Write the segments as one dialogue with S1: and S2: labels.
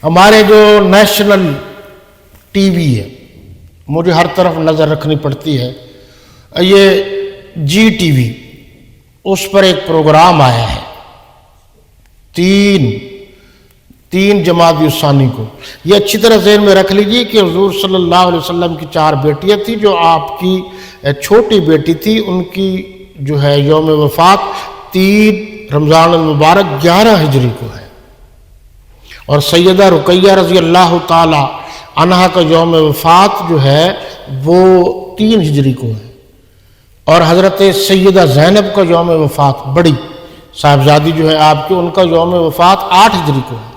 S1: ہمارے جو national T V ہے، مجھے ہر طرف نظر رکھنی پڑتی ہے، یہ جی ٹی وی، اس پر ایک پروگرام آیا ہے تین جمادی الثانی کو۔ یہ اچھی طرح ذہن میں رکھ لیجیے کہ حضور صلی اللہ علیہ وسلم کی 4 بیٹیاں تھیں، جو آپ کی چھوٹی بیٹی تھی ان کی جو ہے یوم وفات 3 رمضان المبارک 11 ہجری کو ہے، اور سیدہ رقیہ رضی اللہ تعالی عنہا کا یوم وفات جو ہے وہ 3 ہجری کو ہے، اور حضرت سیدہ زینب کا یوم وفات بڑی صاحبزادی جو ہے آپ کی، ان کا یوم وفات 8 ہجری کو ہے۔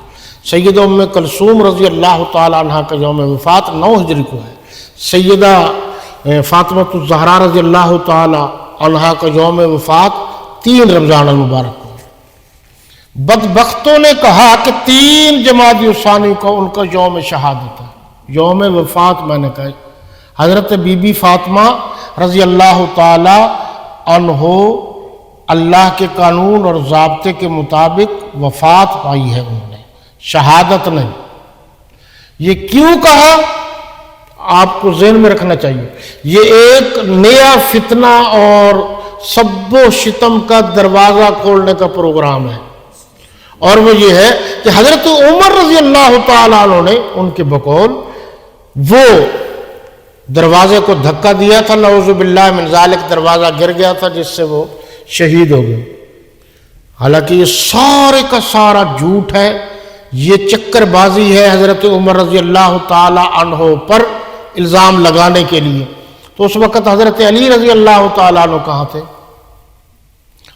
S1: سیدہ ام کلثوم رضی اللہ تعالی عنہ کا یوم وفات 9 ہجری کو ہے۔ سیدہ فاطمہ الزہرا رضی اللہ تعالی عنہ کا یوم وفات 3 رمضان المبارک کو ہے۔ بدبختوں نے کہا کہ 3 جمادی الثانی کو ان کا یوم شہادت ہے، یوم وفات میں نے کہا حضرت بی بی فاطمہ رضی اللہ تعالی عنہ اللہ کے قانون اور ضابطے کے مطابق وفات پائی ہے، انہوں نے شہادت نہیں۔ یہ کیوں کہا آپ کو ذہن میں رکھنا چاہیے، یہ ایک نیا فتنہ اور سب و شتم کا دروازہ کھولنے کا پروگرام ہے، اور وہ یہ ہے کہ حضرت عمر رضی اللہ تعالیٰ عنہ نے ان کے بقول وہ دروازے کو دھکا دیا تھا، نعوذ باللہ من ذالک، دروازہ گر گیا تھا جس سے وہ شہید ہو گئے۔ حالانکہ یہ سارے کا سارا جھوٹ ہے، یہ چکر بازی ہے حضرت عمر رضی اللہ تعالی عنہ پر الزام لگانے کے لیے۔ تو اس وقت حضرت علی رضی اللہ تعالیٰ عنہ کہاں تھے؟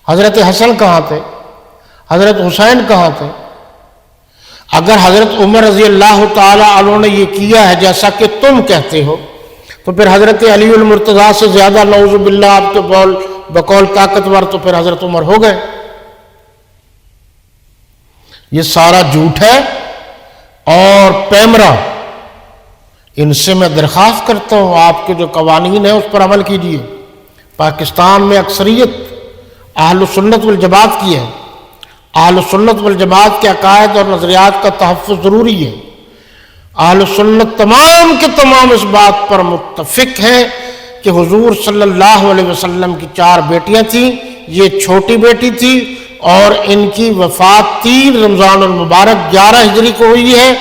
S1: حضرت حسن کہاں تھے؟ حضرت حسین کہاں تھے؟ اگر حضرت عمر رضی اللہ تعالیٰ عنہ نے یہ کیا ہے جیسا کہ تم کہتے ہو، تو پھر حضرت علی المرتضیٰ سے زیادہ نعوذ باللہ آپ کے بقول طاقتور تو پھر حضرت عمر ہو گئے۔ یہ سارا جھوٹ ہے اور پیمرا۔ ان سے میں درخواست کرتا ہوں آپ کے جو قوانین ہیں اس پر عمل کیجیے۔ پاکستان میں اکثریت اہل سنت والجماعت کی ہے، اہل سنت والجماعت کے عقائد اور نظریات کا تحفظ ضروری ہے۔ اہل سنت تمام کے تمام اس بات پر متفق ہیں کہ حضور صلی اللہ علیہ وسلم کی 4 بیٹیاں تھیں، یہ چھوٹی بیٹی تھی، اور ان کی وفات 3 رمضان المبارک 11 ہجری کو ہوئی ہے،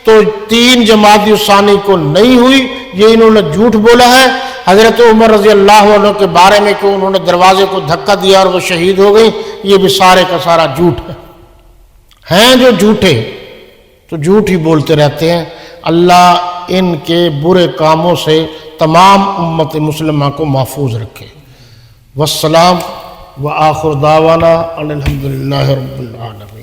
S1: تو 3 جمادی الثانی کو نہیں ہوئی۔ یہ انہوں نے جھوٹ بولا ہے حضرت عمر رضی اللہ عنہ کے بارے میں کہ انہوں نے دروازے کو دھکا دیا اور وہ شہید ہو گئی، یہ بھی سارے کا سارا جھوٹ ہے۔ ہیں جو جھوٹے تو جھوٹ ہی بولتے رہتے ہیں۔ اللہ ان کے برے کاموں سے تمام امت مسلمہ کو محفوظ رکھے۔ والسلام وآخر دعوانا ان الحمدللہ رب العالمین۔